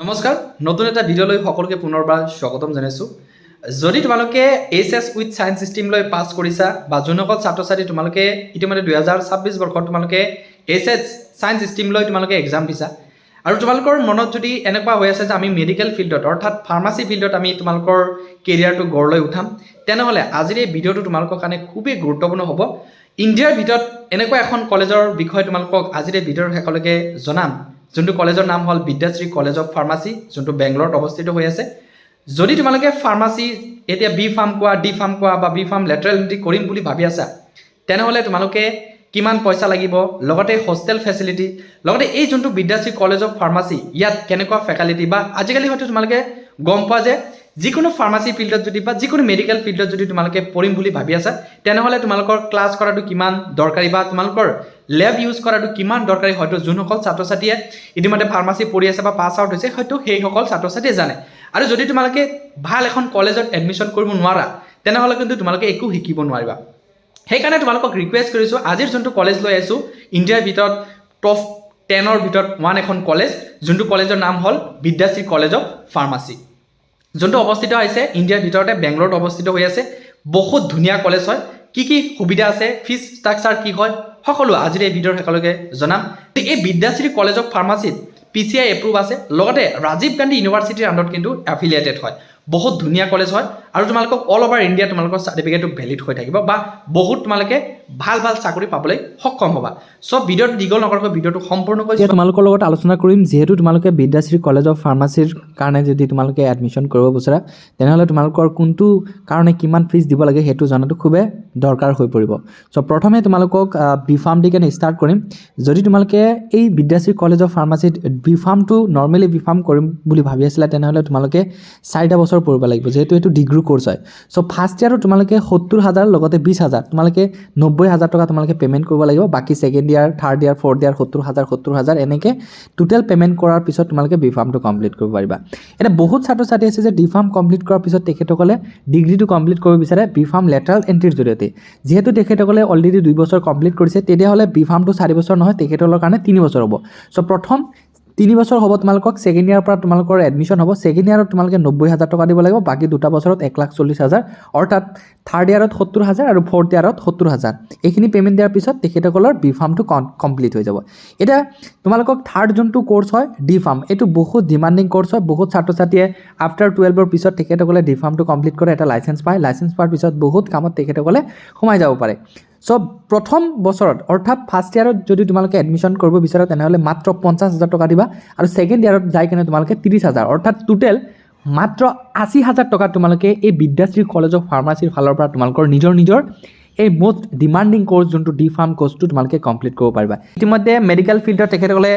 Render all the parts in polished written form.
নমস্কাৰ নতুন এটা ভিডিঅ'লৈ সকলোকে পুনৰবাৰ স্বাগতম জনাইছোঁ যদি তোমালোকে এইচএছ উইথ সায়েন্স ষ্ট্ৰীম লৈ পাছ কৰিছা বা যোনসকল ছাত্ৰ ছাত্ৰী তোমালোকে ইতিমধ্যে 2026 বৰ্ষত তোমালোকে এইচএছ সায়েন্স ষ্ট্ৰীম লৈ তোমালোকে এক্সাম দিছা আৰু তোমালোকৰ মনত যদি এনেকুৱা হৈ আছে যে আমি মেডিকেল ফিল্ডত অৰ্থাৎ ফাৰ্মাচী ফিল্ডত আমি তোমালোকৰ কেৰিয়াৰটো গঢ় লৈ উঠাম তেনেহ'লে আজিৰ এই ভিডিঅ'টো তোমালোকৰ কাৰণে খুবেই গুৰুত্বপূৰ্ণ হ'ব ইণ্ডিয়াৰ ভিতৰত এনেকুৱা এখন কলেজৰ বিষয়ে তোমালোকক আজিৰ এই ভিডিঅ'ৰ শেষলৈকে জনাম যোনটো কলেজৰ নাম হ'ল বিদ্যাশ্ৰী কলেজ অফ ফাৰ্মাচী যোনটো বেংগলোৰত অৱস্থিত হৈ আছে যদি তোমালোকে ফাৰ্মাচী এতিয়া বি ফাৰ্ম কোৱা ডি ফাৰ্ম কোৱা বা বি ফাৰ্ম লেটাৰেল এণ্ট্ৰি কৰিম বুলি ভাবি আছা তেনেহ'লে তোমালোকে কিমান পইচা লাগিব লগতে হোষ্টেল ফেচিলিটি লগতে এই যোনটো বিদ্যাশ্ৰী কলেজ অফ ফাৰ্মাচী ইয়াত কেনেকুৱা ফেকালিটি বা আজিকালি হয়তো তোমালোকে গম পোৱা যে যিকোনো ফাৰ্মাচী ফিল্ডত যদি বা যিকোনো মেডিকেল ফিল্ডত যদি তোমালোকে পঢ়িম বুলি ভাবি আছা তেনেহ'লে তোমালোকৰ ক্লাছ কৰাটো কিমান দৰকাৰী বা তোমালোকৰ লেব ইউজ কৰাটো কিমান দৰকাৰী হয়তো যোনসকল ছাত্ৰ ছাত্ৰীয়ে ইতিমধ্যে ফাৰ্মাচী পঢ়ি আছে বা পাছ আউট হৈছে হয়তো সেইসকল ছাত্ৰ ছাত্ৰীয়ে জানে আৰু যদি তোমালোকে ভাল এখন কলেজত এডমিশ্যন কৰিব নোৱাৰা তেনেহ'লে কিন্তু তোমালোকে একো শিকিব নোৱাৰিবা সেইকাৰণে তোমালোকক ৰিকুৱেষ্ট কৰিছোঁ আজিৰ যোনটো কলেজ লৈ আহিছোঁ ইণ্ডিয়াৰ ভিতৰত টপ 10ৰ ভিতৰত ওৱান এখন কলেজ যোনটো কলেজৰ নাম হ'ল বিদ্যাশ্ৰী কলেজ অফ ফাৰ্মাচী যোনটো অৱস্থিত হৈছে ইণ্ডিয়াৰ ভিতৰতে বেংগলোৰত অৱস্থিত হৈ আছে বহুত ধুনীয়া কলেজ হয় কি সুবিধা আছে ফিজ ষ্ট্ৰাকচাৰ কি হয় সকলো আজিৰ এই ভিডিঅ'ৰ শেষলৈকে জনাম এই Vidyashree college of ফাৰ্মাচীত PCI approve আছে লগতে ৰাজীৱ গান্ধী ইউনিভাৰ্চিটিৰ আণ্ডাৰত কিন্তু এফিলিয়েটেড হয় বহুত ধুনীয়া কলেজ হয় আৰু তোমালোকক অল অভাৰ ইণ্ডিয়া তোমালোকৰ চাৰ্টিফিকেটটো ভেলিড হৈ থাকিব বা বহুত তোমালোকে ভাল চাকৰি পাবলৈ সক্ষম হ'বা সব ভিডিঅ'টো দীঘল নকৰাকৈ ভিডিঅ'টো সম্পূৰ্ণ কৰি তোমালোকৰ লগত আলোচনা কৰিম যিহেতু তোমালোকে বিদ্যাশ্ৰী কলেজ অফ ফাৰ্মাচীৰ কাৰণে যদি তোমালোকে এডমিশ্যন কৰিব বিচাৰা তেনেহ'লে তোমালোকৰ কোনটো কাৰণে কিমান ফিজ দিব লাগে সেইটো জনাটো খুবেই দৰকাৰ হৈ পৰিব সো প্ৰথমে তোমালোকক বি ফাৰ্ম দি কেনে ষ্টাৰ্ট কৰিম যদি তোমালোকে এই বিদ্যাশ্ৰী কলেজ অফ ফাৰ্মাচীত বি ফাৰ্মটো নৰ্মেলি বি ফাৰ্ম কৰিম বুলি ভাবি আছিলা তেনেহ'লে তোমালোকে 4টা বছৰ পঢ়িব লাগিব যেহেতু এইটো ডিগ্ৰী কোৰ্ছ হয় সো ফাৰ্ষ্ট ইয়াৰত তোমালোকে 70,000 লগতে 20,000 তোমালোকে 90,000 টকা তোমালোকে পেমেণ্ট কৰিব লাগিব বাকি second year third year fourth year 70,000 এনেকৈ টোটেল পেমেণ্ট কৰাৰ পিছত তোমালোকে বি ফাৰ্মটো কমপ্লিট কৰিব পাৰিবা এটা বহুত ছাত্ৰ ছাত্ৰী আছে যে ডি ফাৰ্ম কমপ্লিট কৰাৰ পিছত তেখেতসকলে ডিগ্ৰীটো কমপ্লিট কৰিব বিচাৰে বি ফাৰ্ম লেটাৰেল এণ্ট্ৰিৰ জৰিয়তে যেহেতু তেখেতসকলে অলৰেডি 2 বছৰ কমপ্লিট কৰিছে তেতিয়াহ'লে বি ফাৰ্মটো 4 বছৰ নহয় তেখেতসকলৰ কাৰণে 3 বছৰ হ'ব সো প্ৰথম 3 বছৰ হ'ব তোমালোকক সেকেন্ড ইয়াৰৰ পৰা তোমালোকৰ এডমিশ্যন হ'ব সেকেন্ড ইয়াৰত তোমালোকে 90,000 টকা দিব লাগিব বাকি দুটা বছৰত 1,40,000 অৰ্থাৎ থাৰ্ড ইয়াৰত 70,000 আৰু ফৰ্থ ইয়াৰত 70,000 এইখিনি পেমেণ্ট দিয়াৰ পিছত তেখেতসকলৰ বি ফাৰ্মটো কমপ্লিট হৈ যাব এতিয়া তোমালোকক থাৰ্ড যোনটো কোৰ্ছ হয় ডি ফাৰ্ম এইটো বহুত ডিমাণ্ডিং কোৰ্ছ হয় বহুত ছাত্ৰ ছাত্ৰীয়ে আফটাৰ 12ৰ পিছত তেখেতসকলে ডি ফাৰ্মটো কমপ্লিট কৰে এটা লাইচেন্স পায় লাইচেন্স পোৱাৰ পিছত বহুত কামত তেখেতসকলে সোমাই যাব পাৰে সো প্ৰথম বছৰত অৰ্থাৎ ফাৰ্ষ্ট ইয়াৰত যদি তোমালোকে এডমিশ্যন কৰিব বিচাৰা তেনেহ'লে মাত্ৰ 50,000 টকা দিবা আৰু সেকেন্ড ইয়াৰত যাই কেনে তোমালোকে 30,000 অৰ্থাৎ টোটেল মাত্ৰ 80,000 টকা তোমালোকে এই বিদ্যাশ্ৰী কলেজ অফ ফাৰ্মাচীৰ ফালৰ পৰা তোমালোকৰ নিজৰ এই মোষ্ট ডিমাণ্ডিং কোৰ্ছ যোনটো ডি ফাৰ্ম কোৰ্ছটো তোমালোকে কমপ্লিট কৰিব পাৰিবা ইতিমধ্যে মেডিকেল ফিল্ডত তেখেতসকলে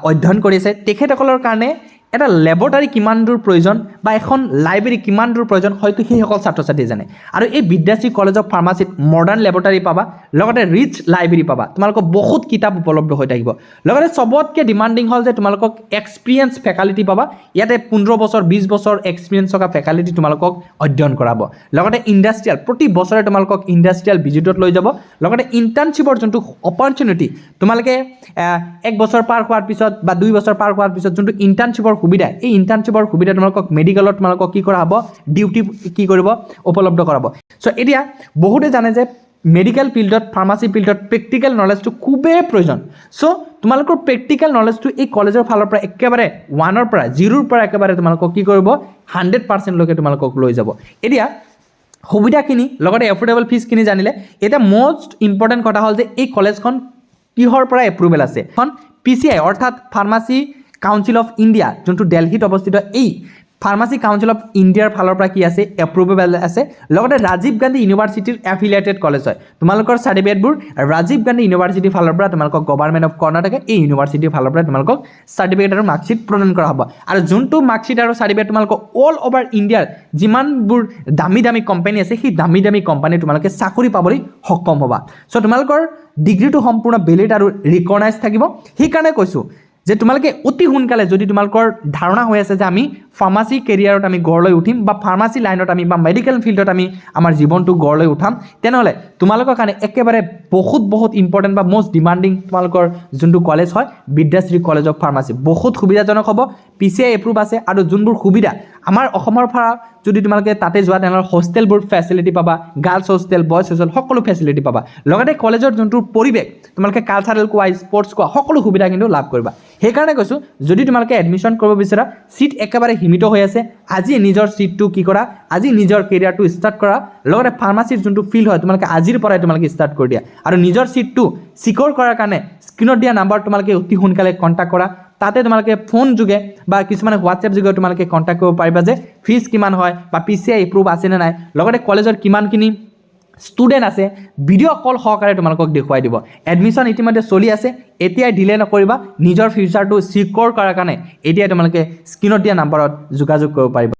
অধ্যয়ন কৰি আছে তেখেতসকলৰ কাৰণে এটা লেবৰেটৰী কিমান দূৰ প্ৰয়োজন বা এখন লাইব্ৰেৰী কিমান দূৰ প্ৰয়োজন হয়তো সেইসকল ছাত্ৰ ছাত্ৰী জানে আৰু এই Vidyashree college of ফাৰ্মাচীত modern laboratory পাবা লগতে ৰিচ লাইব্ৰেৰী পাবা তোমালোকক বহুত কিতাপ উপলব্ধ হৈ থাকিব লগতে সবতকৈ ডিমাণ্ডিং হ'ল যে তোমালোকক এক্সপিৰিয়েঞ্চ ফেকালিটি পাবা ইয়াতে 15 বছৰ 20 বছৰ এক্সপিৰিয়েঞ্চ থকা ফেকালিটি তোমালোকক অধ্যয়ন কৰাব লগতে ইণ্ডাষ্ট্ৰিয়েল প্ৰতি বছৰে তোমালোকক ইণ্ডাষ্ট্ৰিয়েল ভিজিটত লৈ যাব লগতে ইণ্টাৰ্ণশ্বিপৰ যোনটো অপৰচুনিটি তোমালোকে 1 বছৰ পাৰ হোৱাৰ পিছত বা 2 বছৰ পাৰ হোৱাৰ পিছত যোনটো ইণ্টাৰ্ণশ্বিপৰ সুবিধা এই ইণ্টাৰ্ণশ্বিপৰ সুবিধা তোমালোকক মেডিকেলত তোমালোকক কি কৰা হ'ব ডিউটি কি কৰিব উপলব্ধ কৰাব সো এতিয়া বহুতে জানে যে মেডিকেল ফিল্ডত ফাৰ্মাচী ফিল্ডত প্ৰেক্টিকেল নলেজটো খুবেই প্ৰয়োজন সো তোমালোকৰ প্ৰেক্টিকেল নলেজটো এই কলেজৰ ফালৰ পৰা একেবাৰে 1ৰ পৰা 0ৰ পৰা একেবাৰে তোমালোকক কি কৰিব 100% লৈকে তোমালোকক লৈ যাব এতিয়া সুবিধাখিনি লগতে এফৰ্ডেবল ফিজখিনি জানিলে এতিয়া মোষ্ট ইম্পৰ্টেণ্ট কথা হ'ল যে এই কলেজখন কিহৰ পৰা এপ্ৰুভেল আছে এখন PCI অৰ্থাৎ ফাৰ্মাচী কাউন্সিল অফ ইণ্ডিয়া যোনটো দিল্লীত অৱস্থিত এই ফাৰ্মাচী কাউন্সিল অফ ইণ্ডিয়াৰ ফালৰ পৰা কি আছে এপ্ৰুভেবল আছে লগতে ৰাজীৱ গান্ধী ইউনিভাৰ্চিটিৰ এফিলিয়েটেড কলেজ হয় তোমালোকৰ চাৰ্টিফিকেটবোৰ ৰাজীৱ গান্ধী ইউনিভাৰ্চিটিৰ ফালৰ পৰা তোমালোকক গভৰ্ণমেণ্ট অফ কৰ্ণাটকে এই ইউনিভাৰ্চিটিৰ ফালৰ পৰা তোমালোকক চাৰ্টিফিকেট আৰু মাৰ্কশ্বিট প্ৰদান কৰা হ'ব আৰু যোনটো মাৰ্কশ্বিট আৰু চাৰ্টিফিকেট তোমালোকক অল অভাৰ ইণ্ডিয়াৰ যিমানবোৰ দামী কোম্পানী আছে সেই দামী কোম্পানী তোমালোকে চাকৰি পাবলৈ সক্ষম হ'বা সো তোমালোকৰ ডিগ্ৰীটো সম্পূৰ্ণ ভেলিড আৰু ৰিকগনাইজ থাকিব সেইকাৰণে কৈছোঁ যে তোমালোকে অতি সোনকালে যদি তোমালোকৰ ধাৰণা হৈ আছে যে আমি ফাৰ্মাচী কেৰিয়াৰত আমি গঢ় লৈ উঠিম বা ফাৰ্মাচী লাইনত আমি বা মেডিকেল ফিল্ডত আমি আমাৰ জীৱনটো গঢ় লৈ উঠাম, তেনেহ'লে তোমালোকৰ কাৰণে একেবাৰে বহুত ইম্পৰ্টেণ্ট বা মষ্ট ডিমাণ্ডিং তোমালোকৰ যোনটো কলেজ হয় বিদ্যাশ্ৰী কলেজ অফ ফাৰ্মাচী। বহুত সুবিধাজনক হ'ব, PCI এপ্ৰুভ আছে, আৰু যোনবোৰ সুবিধা আমাৰ অসমৰ পৰা যদি তোমালোকে তাতে যোৱা তেনেহ'লে হোষ্টেলবোৰ ফেচিলিটি পাবা, গাৰ্লছ হোষ্টেল, বয়জ হোষ্টেল সকলো ফেচিলিটি পাবা। লগতে কলেজৰ যোনটো পৰিৱেশ তোমালোকে কালচাৰেল কোৱা, স্পৰ্টছ কোৱা, সকলো সুবিধা কিন্তু লাভ কৰিবা। সেইকাৰণে কৈছোঁ যদি তোমালোকে এডমিশ্যন কৰিব বিচাৰা, চিট একেবাৰে সীমিত হৈ আছে, আজি নিজৰ চিটটো কি কৰা, আজি নিজৰ কেৰিয়াৰটো ষ্টাৰ্ট কৰা। লগতে ফাৰ্মাচীৰ যোনটো ফিল্ড হয় তোমালোকে আজিৰ পৰাই তোমালোকে ষ্টাৰ্ট কৰি দিয়া, আৰু নিজৰ চিটটো চিকিউৰ কৰাৰ কাৰণে স্ক্ৰীনত দিয়া নাম্বাৰ তোমালোকে অতি সোনকালে কণ্টেক্ট কৰা। তাতে তোমালোকে ফোন যোগে বা কিছুমানে হোৱাটছএপ যোগে তোমালোকে কণ্টেক্ট কৰিব পাৰিবা যে ফিজ কিমান হয় বা PCI এপ্ৰুভ আছেনে নাই, লগতে কলেজৰ কিমানখিনি ষ্টুডেণ্ট আছে, ভিডিঅ' কল সহকাৰে তোমালোকক দেখুৱাই দিব। এডমিশ্যন ইতিমধ্যে চলি আছে, এতিয়াই ডিলে নকৰিবা। নিজৰ ফিউচাৰটো চিকিউৰ কৰাৰ কাৰণে এতিয়াই তোমালোকে স্ক্ৰীনত দিয়া নাম্বাৰত যোগাযোগ কৰিব পাৰিবা।